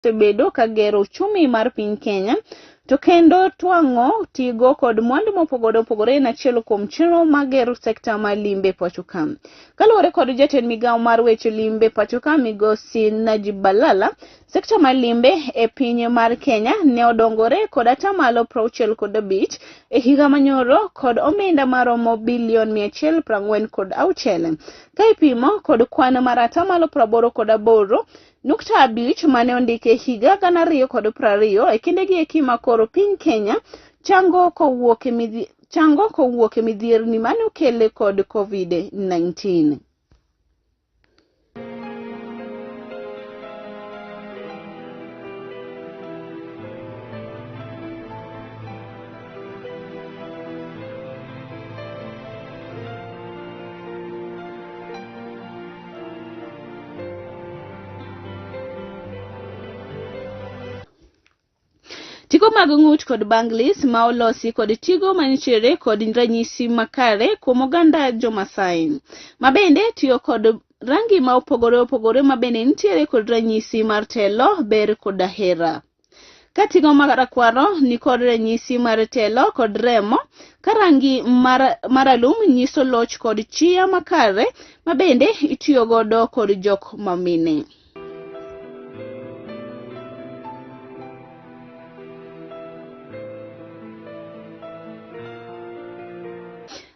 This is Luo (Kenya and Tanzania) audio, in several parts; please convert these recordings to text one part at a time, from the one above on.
osebedo ka gero uchumi mar piny Kenya to kendo twango tigo kod mwandu mopogore opogore na achiel kuom chenro magero sekta mar limbe pachoka. Kaluwore kod jatend migawo mar weche limbe pachoka Migosi Najib Balala, sekta mar limbe e piny mar Kenya ne odongore kod atamalo 65 e higa manyoro kod omenda maromo bilion 146 ka ipimo kod kwan mar atamalo 88.5 mane ondike higa 2020 e kinde gi ekima koro piny Kenya chango kowuok e midhierni mane okele kod COVID-19. Tigo mag ng'ut kod banglis ma olosi kod tigo manitiere kod ranyisi makare kuom oganda Jo-Masai. Mabende tiyo kod rangi ma opogore mabende nitiere kod ranyisi mar telo, ber kod hera. Ka tigo marakwaro ni kod ranyisi mar telo kod remo, ka rangi maralum nyiso loch kod chia makare mabende itiyo godo kod jok mamine.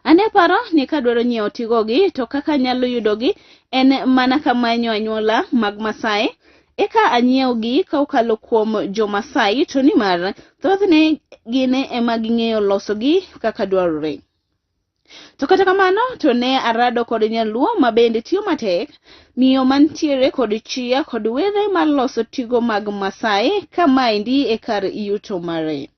Ane paro ni kadwaro nyiewo tigogi to kaka nyalo yudogi en mana kamanyo anyuola mag Masai eka anyiewogi kokalo kuom Jo-Masai to nimar thothne gine ema ging'eyo losogi kaka dwarore. To kata kamano to ne arado kod nyaluo mabende tiyo matek miyo mantiere kod chia kod were mar loso tigo mag Masai kamaendi e kar yuto mare.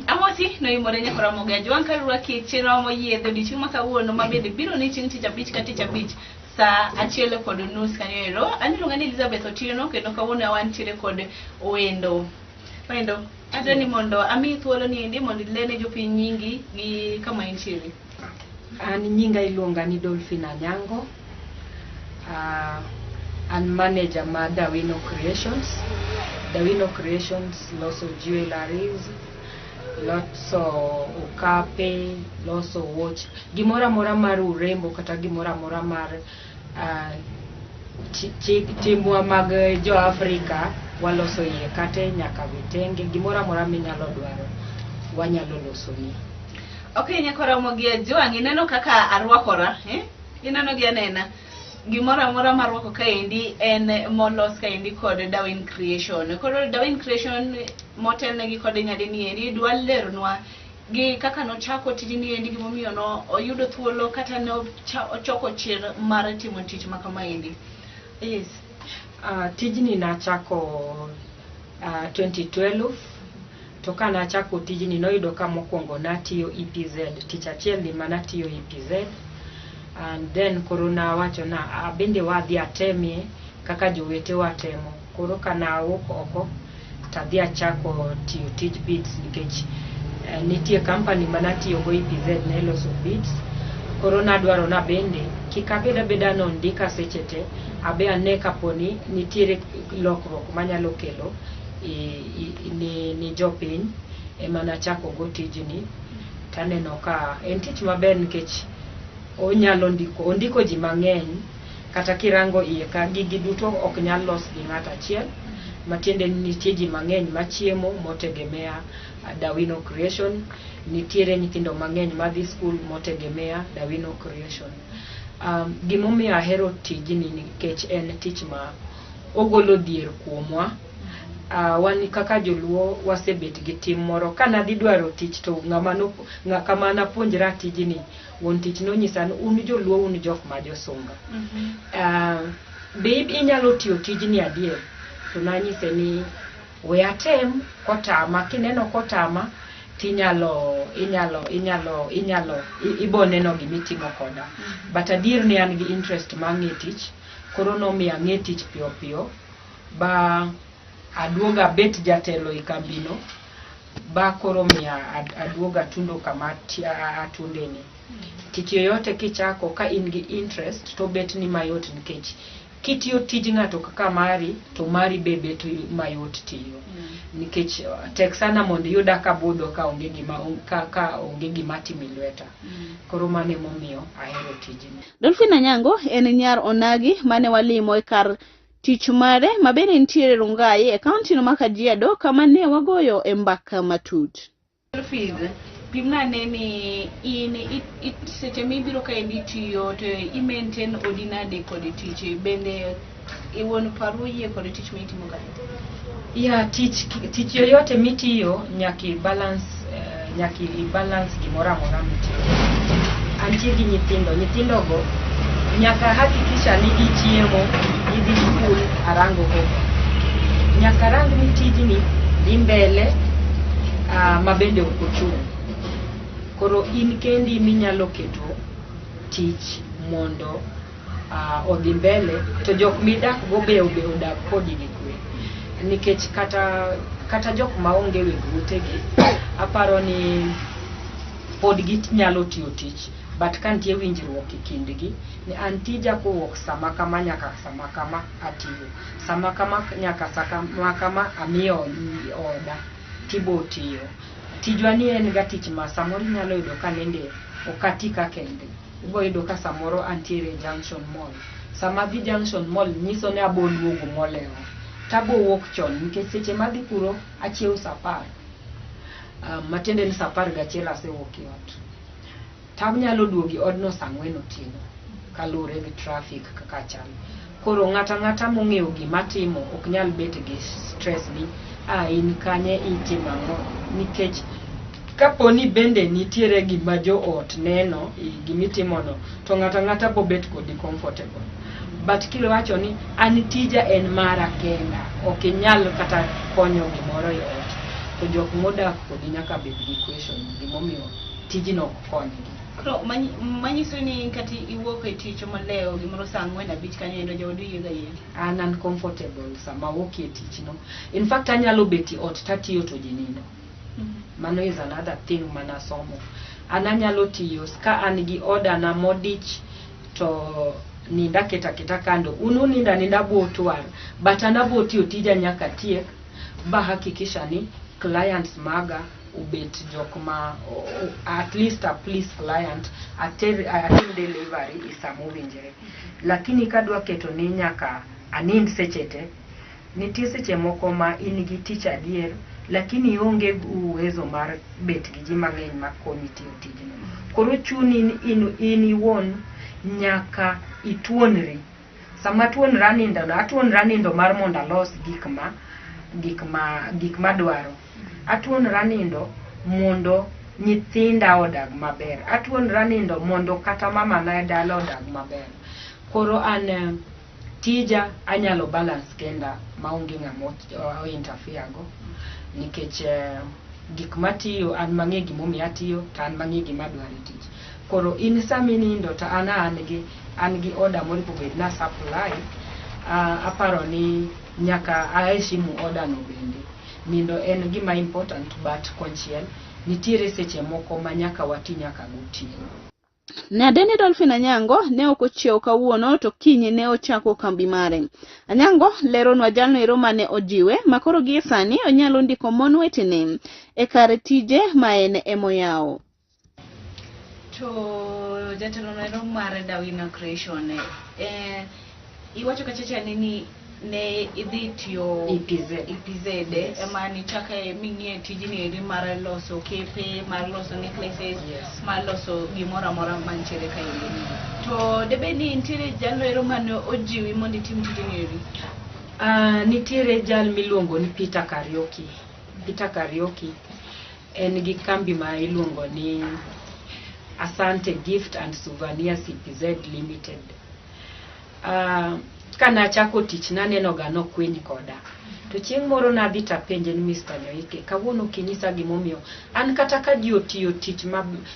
Amosi no imore nyakora moga Joan Karura kichira mo yedho dichieng' makawuono mabende biro ni chieng' tich abich ka tich abich sa 1:30 kanyo. Anironga ni Elizabeth Otieno kendo kawuono wantiere kod wendo. Adani mondo ami thuolo ni endi mondo ilene jopiny nyingi gi kama intiere. An nyinga iluonga ni Dolphin Anyango. An manager ma Dawino Creations. Dawino Creations loso jewelries, loso okape, loso watch, gimora mora mar urembo kata gimora mora mar timwa mag Jo-Afrika waloso iye kate nyaka vitenge, gimora mora minyalo dwaro wanyalo losoni. Okay, nyakora mogia Joan, ineno kaka arwakora, ineno gi anena gimora mora marwako kaendi en molos kaendi kod Dawin Creation. Koro Dawin Creation motelne gi kod nyadini endi dwa leronwa gi kaka no chako tijini endi gimomiyo no oyudo thuolo kata no ochoko chir mar timo tich makamaendi. Yes. Tijni na chako 2012 to kana chako tijni noyudo ka mokwongo natiyo EPZ, tich achiel ni manatiyo EPZ. And then corona wacho na bende wadhi atemie kaka jowete watemo. Koro kana awuok oko tadhi achako tiyo tij beats nikech nitie company manatiyo go EPZ ne loso beats. Corona dwaro na bende kika beda nondika sechete abe ane kaponi nitiere lokruok manyalo kelo ni jopiny emana chako go tijni. Taneno ka en tich maber nikech onyalo ondiko ji mang'eny kata kirango iye ka gigi duto ok nyal los gi ng'ato achiel, matiende nitie ji mang'eny machiemo motegemea Dawino Creation, nitiere nyithindo mang'eny madhi school motegemea Dawino Creation. Gimomiyo ahero tijni nikech en tich ma ogolo dhier kuomwa. Wan kaka joluo wasebet gi tim moro kana dhi dwaro tich to ng'ama napuonjra tijni won tich nonyisa ni un joluo un jok ma josunga. Be inyalo tiyo tijni adier? To nanyise ni we atem kotama, kineno kotama tinyalo iboneno gimitimo koda. But adier ni an gi interest mang'e tich, koro nomiya ng'e tich piyo piyo ba aduoga bet jatelo ikambino ba koro miya aduoga tundo kama atundeni. Tich yoyote kichako ka in gi interest to bet ni mayot nikech kitiyo tij ng'ato kaka mari to mari bebe to mayot tiyo nikech tek sana mondo yuda ka budho ka onge gima timi lweta koro mane momiyo ahero tijni. Dolphin Anyango en nyar onagi mane walimo e kar tich mare mabende nitiere Rungai e kaunti no ma Kajiado kama ne wagoyo e mbaka matut. Dolphin pimna neni it seche mibiro ka tiyo to i maintain ordinary kod tich bende iwon paro yie kod tich mitimo ka. Ya tich yoyote mitiyo nyaki balance gimoro amora mitiyo. Antie gi nyithindo go nyaka hakikisha ni gichiemo, idhi skul arango go. Nyaka rang ni tijni dhi mbele mabende okuchung'. Koro in kendi minyalo keto tich mondo odhi mbele to jok midak go be odak kodi gi kwe. Nikech kata jok maonge weg utegi aparo ni pod ginyalo tiyo tich but kantie winjruok e kindgi ni an tija kowuok sama kama nyaka sama kama atiyo, sama kama nyaka sama kama amiyo oda tibo tiyo. Tijwa ni en ga tich ma samoro nyalo yudo ka nende okatika kende. Ibo yudo ka samoro antiere Junction Mall. Sama dhi Junction Mall nyiso ne aboluogo molewo. Tabo wuok chon nikech seche madhi kuro achiew sapar. Matende ni sapar gachiel asewuok e ot. Tab nyalo duogi odno saa 4 otieno kalure gi traffic kaka chal. Koro ng'ata mong'eyo gima timo ok nyal bet gi stress ni in kanye itimo ang'o nikech kaponi bende nitiere gima jo ot neno gimitimo no to ng'ata bo bet kodi comfortable. But kilo wacho ni an tija en mara kenda ok nyal kata konyo gimoro e ot to jok modak kodi nyaka bed gi question gimomiyo tijino konyogi. Kro manyiso ni kati iwuok e tich maleo gimoro saa 4:05 kanyo jodu yiga yie. An comfortable sama wuok e tich no. In fact anyalo beti ot tatiyo to jinindo. Mano is another thing mana somo. Anyalo tiyo ka an gi order na modich to ninda kita kando. Ninda botwar but anabo tiyo tija nyaka tiek ba hakikisha ni clients maga ubet jokma at least a please client attend delivery is a moving jere. Lakini kadwa keto ni nyaka anind sechete nitie seche moko ma in gi tich adier lakini onge uwezo mar bet gi ji mang'eny ma konyi tiyo tijno. Koro chuni in iwon nyaka ituonri. Sama tuonra nindo mar mondo alos gik ma dwaro. Atuonra nindo mondo nyithinda odag maber. Atuonra nindo mondo kata mama na dala odag maber. Koro an tija anyalo balance kenda maonge ng'amo interfere go nikech gik matiyo an mang'e gimomiyo atiyo to an mang'e gima dwaro tich. Koro in sami nindo to an gi order moro bed na supply aparo ni nyaka aheshimu order no bende. Nindo en gima important but konchiel nitiere seche moko ma nyaka wati nyaka gotieno. Nadeni Dolphin Anyango ne okochiew kawuono to kinyi ne ochako kambi mare. Anyango leronwa jalno ero mane ojiwe makoro gi sani onyalo ndiko mon wetene e kar tije ma en emoyawo. To jatelo ero mare Dawina Creation iwacho kachacha nini ne idhi tiyo EPZ ema ni chaka ming'e tijini eri mar loso kepe, mar loso necklaces, mar loso gimoro amora mantiere ka iri. To debe ni nitiere jalno ero mane ojiwi mondo itim tijini eri? Nitiere jal miluongo ni Peter Karaoke en gi kambi ma iluongo ni Asante Gift and Souvenirs EPZ Limited. Kana chako tich naneno ga no kwiny koda. To chieng' moro nadhi tapenje ni Mr. Nyoike kawuono kinyisa gimomiyo an kata ka ji otiyo tich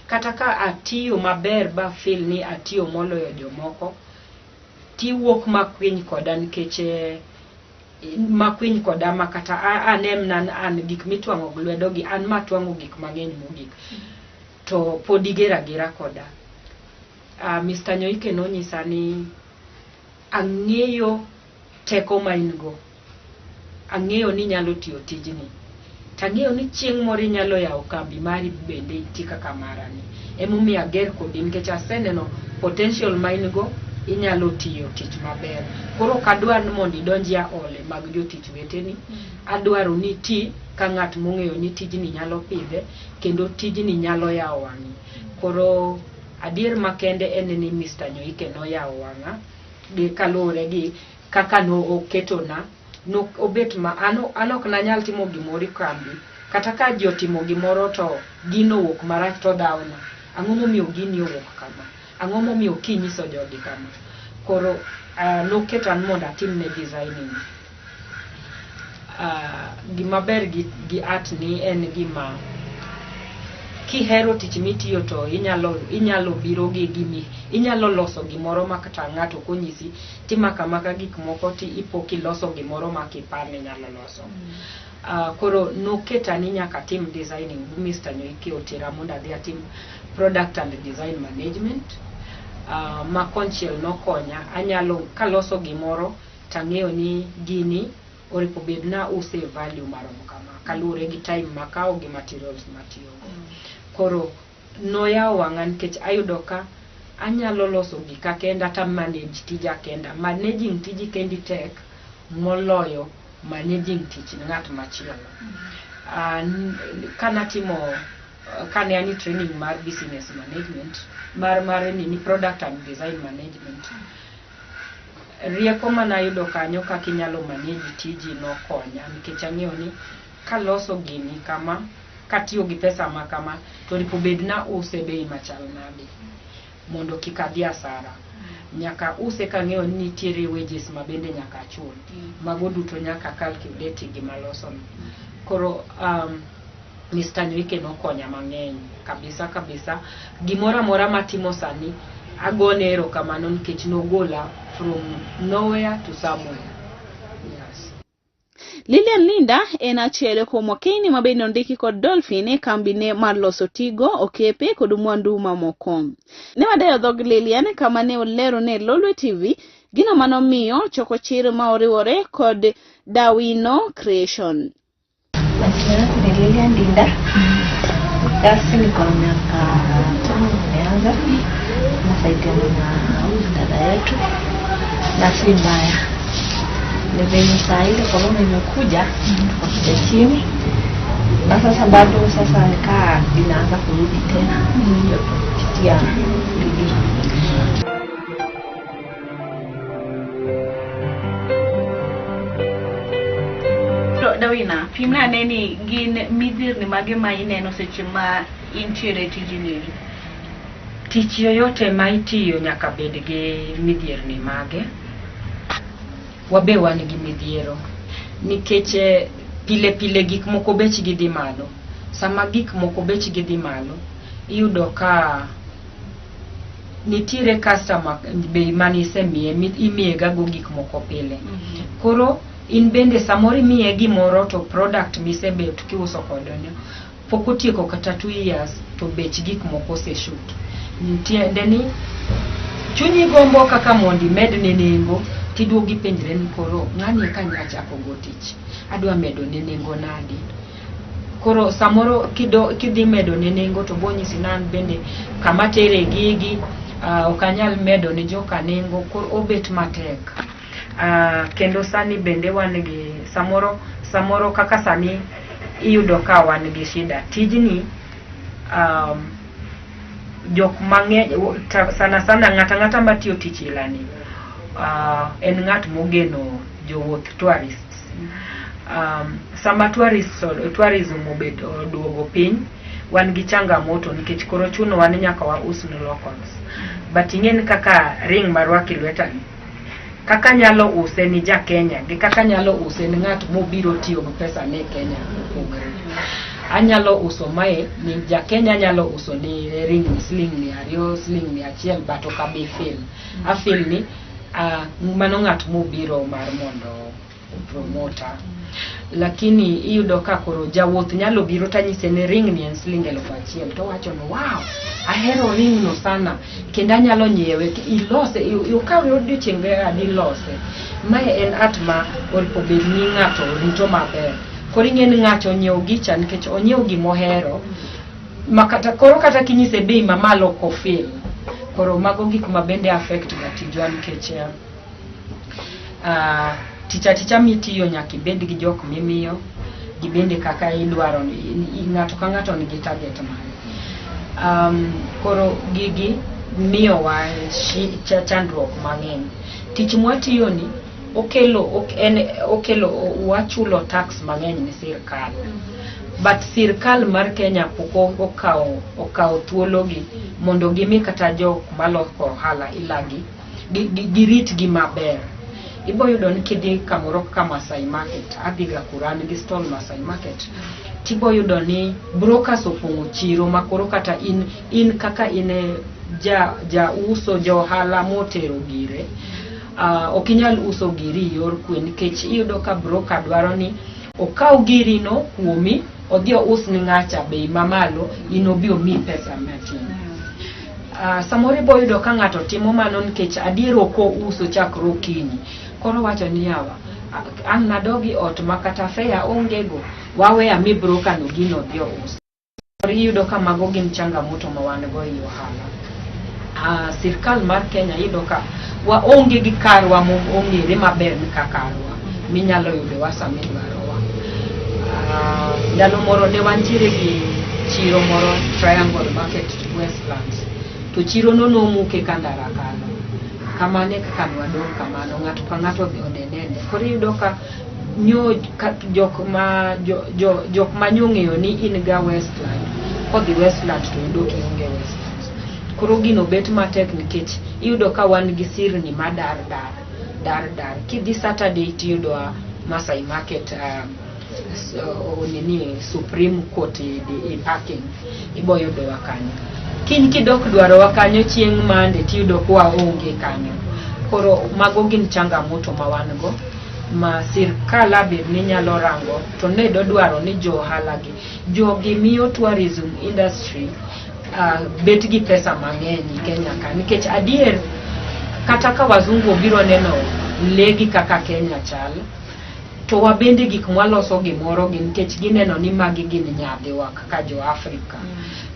kata ka atiyo maber ba feel ni atiyo moloyo jomoko tiwuok makwiny koda nikech makwiny koda makata an gik mitwang'o lwedo gi an matwang'o gik mang'eny mogik to podigera koda. Mr. Nyoike nonyisa ni ang'eyo teko ma in go, ang'eyo ni nyalo tiyo tijni, tang'eyo ni chieng' moro inyalo yawo kambi mari bende iti kaka marani. Emomiyo ager kodi nikech aseneno potential ma in go, inyalo tiyo tich maber. Koro kadwar ni mondo idonji ole mag jotich weteni, adwaro ni ti ka ng'at mong'eyo ni tijni nyalo pidhe kendo tijni nyalo yawo wang'i. Koro adier makende en ni Mr. Nyoike no yawo wang'a gi kaluwore gi kaka no oketona, no obet ma an ok nanyal timo gimoro kambi, kata ka ji otimo gimoro to gino wuok marach to dhawna, ang'o momiyo gini owuok kama, ang'o momiyo kinyiso jogi kama. Koro noketan mondo atim ne designing. Gima ber gi art ni en gima kihero tich mitiyo to inyalo biro gi gimi, inyalo loso gimoro ma kata ng'ato konyisi timaka maka gik moko ti ipo kiloso gimoro ma kipar ni nyalo loso. Koro noketa ni nyaka tim designing. Mr. Nyoike otera mondo adhi atim product and design management. Ma konchiel nokonya, anyalo kaloso gimoro tang'eyo ni gini oripo bed na use value maromo kama kaluwore gi time makao gi materials matiyo. Koro noyawo wang'a nikech ayudo ka anyalo loso gika kenda ta manage tija kenda. Managing tiji kendi tek moloyo managing tich ng'at machielo. Kane ani training mar business management, mar ni product and design management, rieko manayudo kanyo kaka inyalo manage tiji nokonya nikech ang'eyo ni kaloso gini kama, katiyo gi pesa ma kama, to ripo bed na use bei machal nade mondo kik adhi asara. Nyaka use kang'eyo ni nitiere wages ma bende nyaka chul, mago duto nyaka calculate gi maloso. Koro Mr. Nyoike nokonya mang'eny kabisa. Gimora mora matimo sani agone erokamano nikech nogola from nowhere to somewhere. Yes. Lilian Linda en achiel kuom wakeni ma bende ondiki kod Dolphin e kambine mar loso tigo, okepe kod mwandu mamoko. Ne wadayo dhog Lilian kama ne olero ne Lolwe TV gino manomiyo choko chir ma oriwore kod Dawino Creation. Lilian Linda, kasi niko na miaka 5 nimeanza, nasaidiana na dada yetu, na si mbaya. Ni venye saa ile korona imekuja, tukakuja chini, na sasa bado sasa nikaa inaanza kurudi tena, kupitia bidii. Dawina, pimna neni gin midhir ni mage ma ineno seche ma intiere tijini? Tich yoyote ma itiyo nyaka bed gi midhier ni mage. Wabe wan gi midhiero nikech pile gik moko bechgi dhi malo. Sama gik moko bechgi dhi malo, iyudo ka nitiere customer bei manisemiye imiye gago gik moko pile. Koro in bende samori miye gimoro to product misebet kiuso kodonyo pok otieko kata 2 years to bech gik moko se shoot. Ntiende ni chunyi gombo kaka mondi med ne nengo, tiduogi penjre ni koro ng'ani ka nyachako go tich adwa medo ne nengo nadi. Koro samoro kidhi medo ne nengo to bonyisi nan bende kama tere gigi okanyal medo ne joka nengo, koro obet matek. Kendo sani bende wan gi samoro kaka sani iyudo ka wan gi shida tijni. Jok mang'eny sana ng'ata matiyo tich ilani en ng'at mogeno jowuoth tourists. Sama tourism obed duogo piny, wan gi changamoto nikech koro chuno wan nyaka waus ne locals. But ing'en kaka ring marwaki lweta kaka nyalo use ni ja Kenya gi kaka nyalo use ni ng'at mobiro tiyo gi pesa ne Kenya opogore. Anyalo uso mae ni ja Kenya nyalo uso ni ring sling ni 2 sling ni 1 bato ka be feel afil ni mano ng'at mobiro mar mondo promoter. lakini iyudo ka koro jawuoth nyalo biro tanyise ne ring ni en siling 1,000 to wacho no wow ahero ring no sana kendo anyalo nyiewe ilose ukawe odiochienge adi lose. Mae en atma obed ni ng'ato rito maber. Koro ing'eni ng'ato nyiewo gicha nikech onyiewo gimohero makata koro kata kinyise bei mamalo kofil. Koro mago gik mabende affect gatijwa nikech ticha mitiyo nyaka ibed gi jok mimiyo gibende kaka idwaro ng'ato ka ng'ato nigi target mare. Koro gigi miyo wa chandruok mang'eny. Tich mwatiyo ni okelo wachulo tax mang'eny ni sirkal. But sirkal mar Kenya pok okawo thuologi mondo gimi kata jok maloko ohala ilagi girit gi maber. Ibo yudo ni kidhi kamoro kaka Masai Market, adhiga kuran gi stall Masai Market, tibo yudo ni brokers opong'o chiro makoro kata in kaka in ja uso jo ohala motero gire okinyal uso giri yor kwe nikech iyudo ka broker dwaro ni okaw giri no kuomi odhi us ni ng'acha bei mamalo inobi omi pesa matin. Samoro ibo yudo ka ng'ato timo mano nikech adiero ko uso chakro kinyi. Koro wacho ni yawa an nadogi ot makata fea ongego waweya mi broker no gino dio us. Koro iyudo ka mago gin changamoto ma wan go i ohala. Sirkal mar Kenya iyudo ka wa onge gi karwa ong'ere maber ni kakarwa minyalo yudo wasami dwarowa. Ndalo moro ne wantiere gi chiro moro Triangle Market Westlands to chiro no nomuke kandara kano kamane kaka nwadong kamano ng'ato ka ng'ato dhi onenene. Koro iyudo ka jok ma nyong'eyo ni in ga Westland kodhi Westland to yudo kionge Westland. Koro gino bet matek nikech iyudo ka wan gi sirni madar kidhi Saturday tiyudo Masai Market Supreme Court i parking ibo yudo wakanyo. Kiny kidok dwaro wakanyo chieng' mande tiyudo kwa onge kanyo. Koro mago gin changamoto ma wan go ma sirkal abed ni nyalo rango to ne dwaro ni jo ohala gi jogi miyo tourism industry bet gi pesa mang'eny Kenya ka nikech adier kata ka wazungu biro neno legi kaka Kenya chal to wabende gik mwaloso gimoro gi nikech gineno ni magi gin nyadhiwa kaka jo Afrika.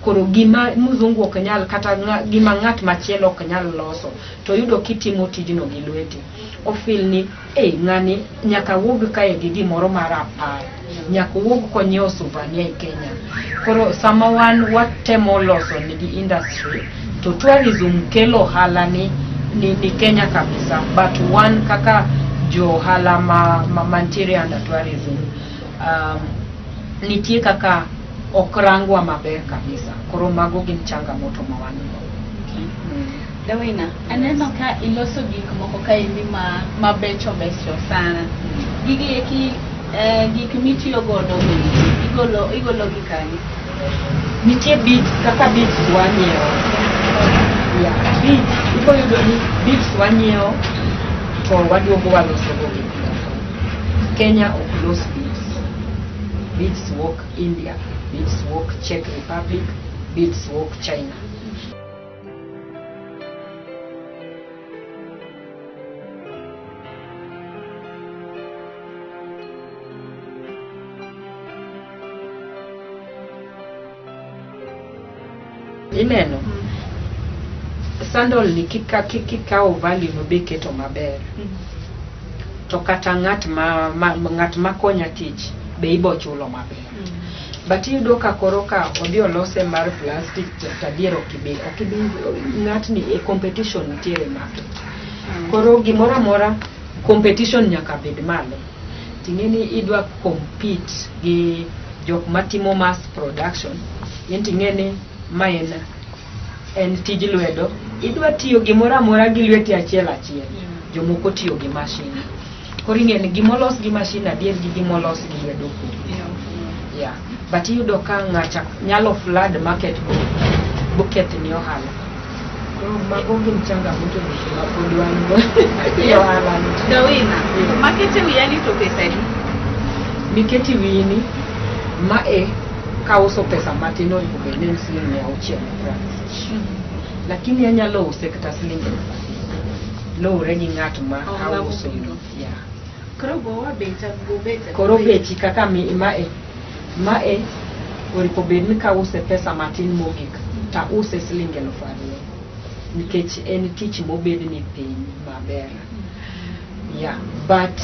Koro gima mzungu ok nyal kata gima ng'at machielo ok nyal loso to yudo kitimo tijno gi lweti ofil ni ng'ani nyaka wuog kae gi gimoro mar apar nyaka wuog konyo souvenir e Kenya. Koro sama wan watemo loso ni industry to tourism kelo hala ni Kenya kabisa, but one kaka jo hala mantiere under tourism nitie kaka okrangwa maber kabisa. Koro mago gin changamoto ma wan go. Dawina, aneno ka iloso gik moko ka indi mabecho sana. Gigi eki gik mitiyo godo igolo gi kani. Nitie beats kaka beats wanyiewo. Beats ibo yudo ni beats wanyiewo to waduogo waloso go gi Kenya ok los beats. Beats work India, beats work Czech Republic, beats work China. Ineno sandal ni kikao value no be keto maber to kata ng'at ma konya tich be ibo chulo maber. But iyudo ka koro ka odhi olose mar plastic tadiero kibe ng'at ni e competition nitiere market. Koro gimoro amora competition nyaka bed malo. Tingeni idwa compete gi jok matimo mass production. Tingeni maena en tij lwedo idwa tiyo gimoro amora gi lweti achiel jomoko tiyo gi machine. Koro ing'eni gimolos gi machine adier gi gimolos gi lwedo yeah. But iyudo ka ng'acha nyalo flood market buket ni ohala. Koro mago gin changamoto ma pod wan go. Ohala Dawina, market wi yani to pesa ni miketi wini mae kauso pesa matino kubenen siling ya uche lakini anyalo use kata siling lo regi ng'at ma kauso ya koro bechi kaka mae oripo bedni kause pesa matin mogik ta use siling 2,000 nikech en tich mobedni piny maber ya but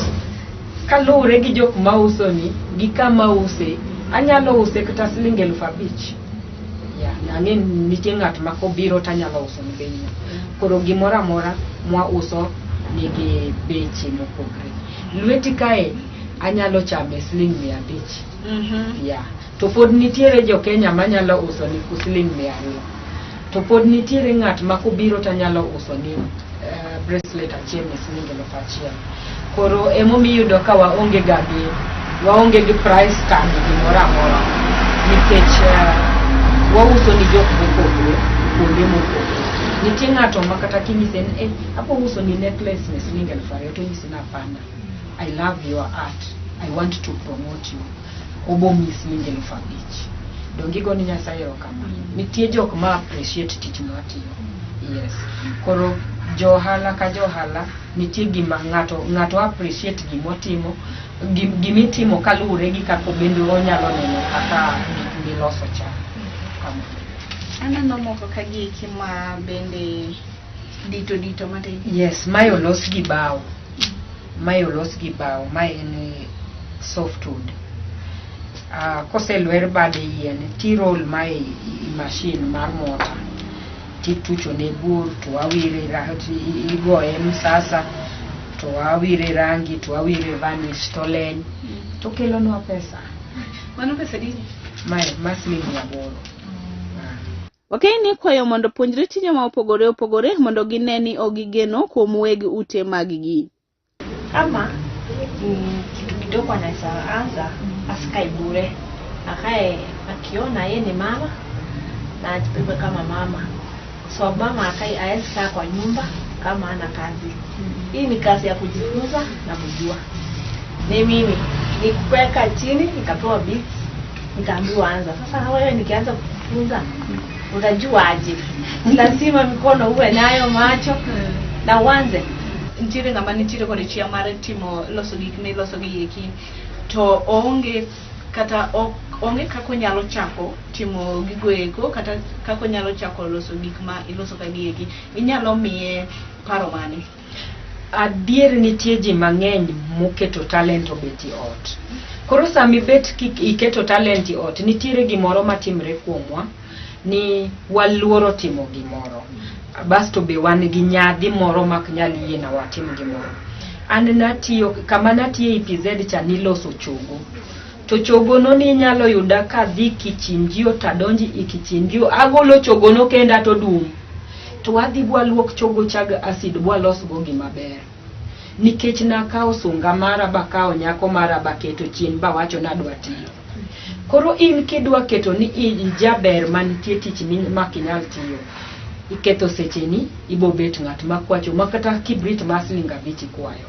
kalure gi jok mauso ni gi kama use anyalo use kata siling 5,000 ya nang'en nitie ng'at ma kobiro tanyalo uso ni bei koro gimora mora mwa uso nigi beche mopogre lweti kae anyalo chame siling 500 ya to pod nitiere jo Kenya manyalo uso ni siling 200 to pod nitiere ng'at ma kobiro tanyalo uso ni bracelet achiel ni siling 1,000 koro emomiyudo ka waonge gi price tag gimora mora nikech wauso ni jok mopogre kuonde mopogre nitie ng'ato makata kinyise ni apo uso ni necklace ni siling 2,000 to nyisi na pana I love your art I want to promote you obo mi siling 5,000 dongigo ni Nyasaye kama nitie jok ma appreciate tich matiyo yes koro johala ka johala nitie gima ng'ato appreciate gimotimo gimitimo kalure gi kako bende onyalo neno kaka giloso cha kama aneno moko ka giki ma bende dito mate yes mayo los gi bao mae en softwood koselwer bade yien tirol mai machine mar mota titucho ne bur to awire rangi igoye msasa to awire rangi to awire vanish to len to kelo no pesa mano pesa di mai masling ya boro ni kwayo mondo puonjre tije ma opogore mondo gineni ogigeno kuom weg ute magigi kama kitu kidogo anaweza anza asikae bure akae akiona yeye ni mama na ajibebe kama mama so mama akae aesa kwa nyumba kama ana kazi hii ni kazi ya kujifunza na kujua ni mimi nikuweka chini nikapewa beats nikaambiwa anza sasa wewe nikianza kufunza utajua aje lazima mikono uwe nayo macho na uanze ntire ngama nitire kone chia mare timo loso gik ne loso gi yeki to onge kata onge kako nyalo chako timo gigoeko kata kako nyalo chako loso gik ma iloso ka giyeki inyalo miye paro mane adier nitie ji mang'eny moketo talent obeti ot koro sami bet iketo talent ot nitiere gimoro matimre kuomwa ni waluoro timo gimoro basto be wan gi nyadhi moro mak nyal yiena watim gimoro an natiyo kama natiye IPZ cha niloso chogo to chogo no ni nyalo yuda ka dhi kichinjio tadonji ikichinjio agolo chogo no kenda to dum to wadhi bwaluok chogo chag acid bwalos go gimaber nikech nakao sunga mara bakao nyako mara baketo chien ba wacho nadwa tiyo koro in kidwa keto ni jaber manitie tich makinyal tiyo iketo secheni ibobet ng'at makwacho makata kibrit maslinga bichi kwayo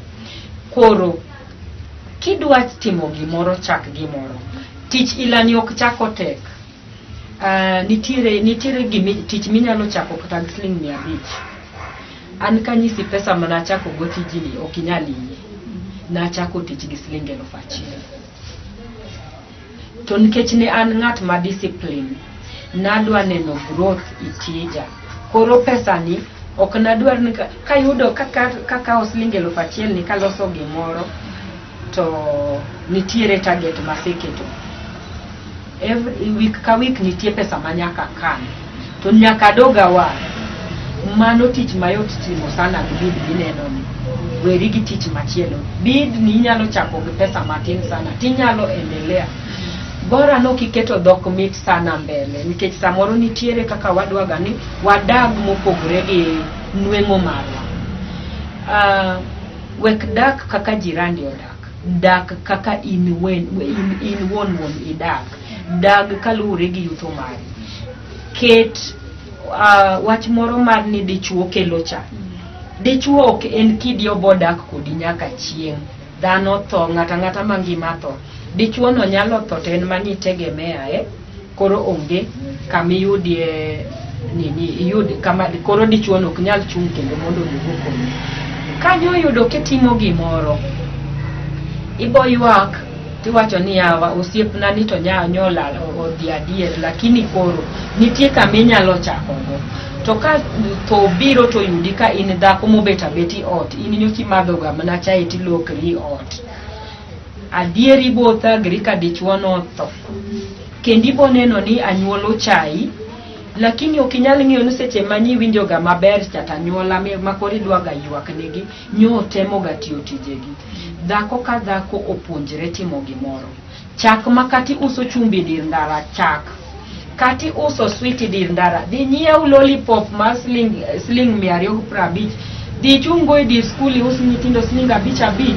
koro kidwa timo gimoro chak gimoro tich ilani ok chako tek nitiere tich minyalo chako kata sling 500 an kanyisi pesa mana chako go tijini okinyal yie na chako tich gi sling 1,000 to nikech ne an ng'at ma discipline nadwa neno growth itija koro pesa ni ok nadwar ni kayudo kaka sling 1,000 ni kaloso gimoro to nitiere target maseketo every week ka week nitie pesa manyaka kan to nyaka doga wa mano tich mayot timo sana bid bineno ni weri gi tich machielo bid ni nyalo chako gi pesa matin sana tinyalo endelea bora no kiketo dhok mit sana mbele nikech samoro nitiere kaka wadwaga ni wadag mopogre gi nweng'o marwa wek dak kaka jirani odak dak kaka in won idak dag kalure gi yuto mari ket wach moro mar ni dichuo kelo cha dichuo ok en kidio bodak kodi nyaka chieng dhano tho ngata mangima tho dichuo no nyalo tho to en mani tegemea koro onge kamiyudie nini yud kama koro dichuo no ok nyal chung kendo mondo duogo konyi. Kanyo yudo kitimo gimoro ibo ywak tiwacho ni yawa osiepna ni to nyola odhi adier, lakini koro nitie kama inyalo chakogo. To ka to biro to yudi ka in dhako mobet abeti ot, in nyoki madhoga mana chae tilokri ot, adieri bo thagri ka dichuo no tho, kendi bo neno ni anyuolo chai, lakini okinyal ng'iyo ni seche manyi winjoga maber chata nyuola makori dwaga ywak nigi nyo temo ga tiyo tijegi. Dhako ka dhako opuonjre timo gimoro. Chak makati uso chumbi dir ndara chak, kati uso sweet dir ndara, di nyiew lollipop ma sling 250, di chungo e dir skuli usi nyithindo sling 5,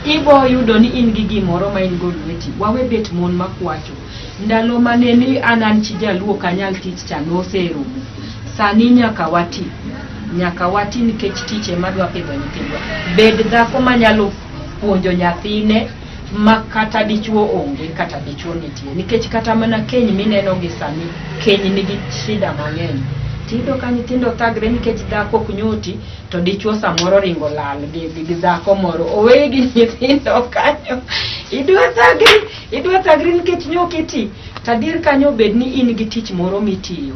ibo yudo ni in gi gimoro ma in go lweti. Wawe bet mon makwacho, ndalo maneni anan chi jaluo kanyal tich cha noserumo, sani nyaka wati nikech tich ema dwa pidho nyithindwa. Bed dhako manyalo puonjo nyathine makata dichuo onge kata dichuo nitie, nikech kata mana keny mineno gi sani keny nigi shida mang'eny. Tido ka nyithindo thagre nikech dhako ok nyoti, to dichuo samoro ringo lal gi dhako moro, owe gi nyithindo kanyo. Idwa thagri nikech nyokiti, tadir kanyo bed ni in gi tich moro mitiyo.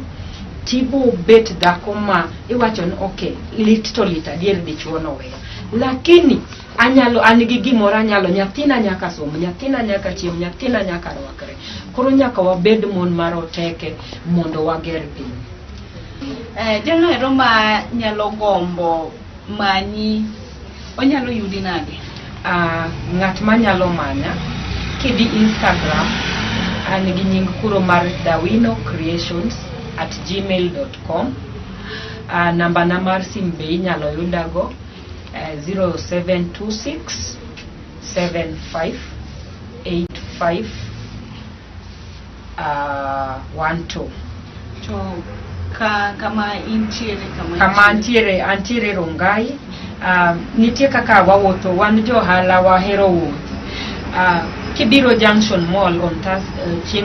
Tibo bet dhako ma iwacho ni okay, lit to lit adier dichuo no weya, lakini an gi gimoro anyalo, nyathina nyaka som, nyathina nyaka chiem, nyathina nyaka rwakre. Koro nyaka wabed mon maroteke mondo wager piny. Jalno ero ma nyalo gombo manyi, onyalo yudi nade? Ng'at ma nyalo manya kidi Instagram, an gi nying kuro mar dawinocreations@gmail.com. Namba na mar sim be inyalo yudago 0726 75 85 12. To kama intiere antiere Rongai. Nitie kaka wawuotho, wan johala wahero wuoth. Kibiro Junction Mall on Thursday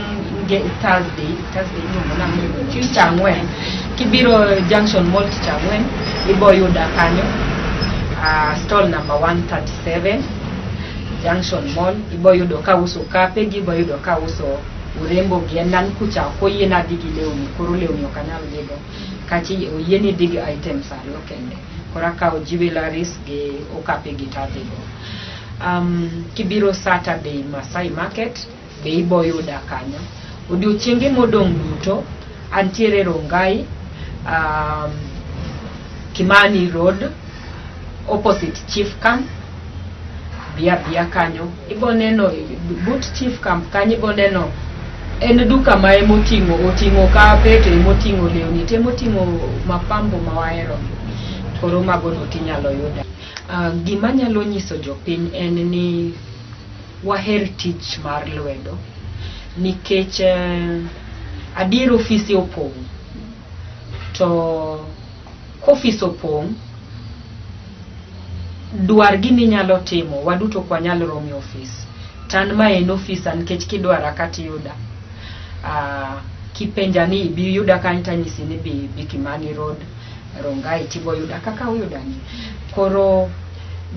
Changwen, kibiro Junction Mall Changwen, ibo yuda kanyo stall number 137 Junction Mall. Ibo yudo ka uso kape, ibo yudo ka uso urembo gian kucha koye na digi lewni, koro lewni okanyal digo kachi oyeni dig items ariyo kende, kora ka jewelries gi okape gi tadigo. Kibiro Saturday Masai Market be ibo yuda kanyo. Odiochienge modong' duto antiere Rongai, Kimani Road opposite Chief Camp. Bia kanyo ibo neno but Chief Camp kanyo ibo neno en duka ma oting'o kape, to emoting'o lewni, to emoting'o mapambo mawahero. Koro mago no tinyalo yuda. Gima nyalo nyiso jopiny en ni waher tich mar lwedo, nikech adier ofisi opong', to kofis opong' dwar gini nyalo timo, waduto kwa nyalo romi ofis. Tan ma en ofisa nikech kidwara katiyuda. Kipenja ni bi yuda kanta nyisi ni bi Kimani Road Rongai tibo yuda kaka uyuda ni. Koro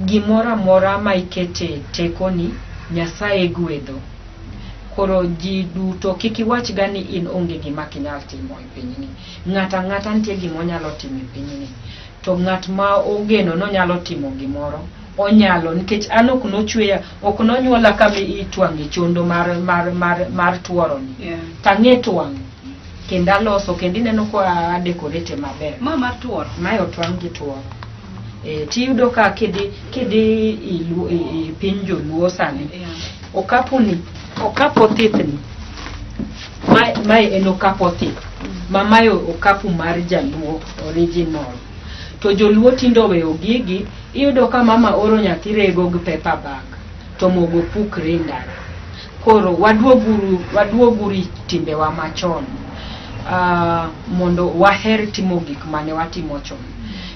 gimora mora ma ikete tekoni Nyasaye gwedho. Koro ji duto kikiwach gani in onge gima kinyal timo e pinyni. Ng'ata nitie gima onyalo timo e pinyni. To ng'at ma ogeno no nyalo timo gimoro, onyalo, nikech an ok nochweya, ok nonyuola kama itwang'e chondo mar tuoro ni. Tang'e twang' kendo aloso kendo ineno kwa decorate maber. Ma mar tuoro. Ma otwang' gi tuoro. Tiyudo ka kidi piny joluo sani. Okapo thithni. Mae en okapo thith. Mamayo okapu mar jaluo original. To joluo tindo weyo gigi, iyudo ka mama oro nyathi rego gi paper bag, to mogo pukre ndara. Koro waduoguru timbewa machon, mondo waher timo gik mane watimo chon.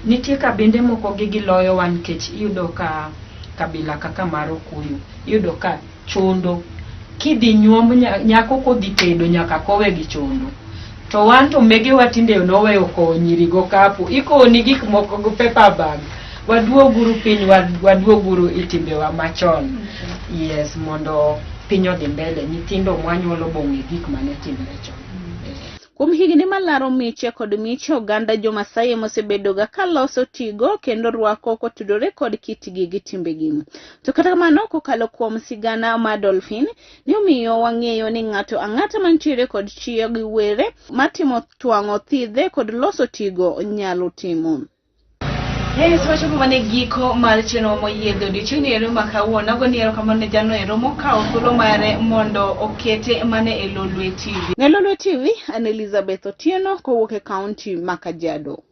Nitie kabinde moko gigi loyo nikech iyudo ka kabila kaka mar Okuyu, iyudo ka chondo kidhi nyuom nyako kodhi tedo nyaka kowe gi chondo. To wan to mege watinde noweyo kowo nyirigo kapu. Ikoni gik moko go paper bag. Waduoguru piny, waduoguru itimbewa machon. Yes, mondo piny odhi mbele. Nyithindo mwanyuolo bong'e gik mane timre chon. Kuom higni malaro miche kod miche oganda jo-Masai mosebedoga ka loso tigo kendo rwako kotudore kod kitgi gi timbegi. To kata kamano kokalo kuom sigana ma Dolphin ne omiyo wang'eyo ni ng'ato ang'ata mantiere kod chiyo gi were matimo twang'o thidhe kod loso tigo nyalo timo. Yes, wachopo mane giko mar chenro moyiedho odiochieng' ero ma kawuono. Nago ni erokamano ne jalno ero mokawo thuolo mare mondo okete mane e Lolwe TV. Ne Lolwe TV, an Elizabeth Otieno kowuok e kaunti ma Kajiado.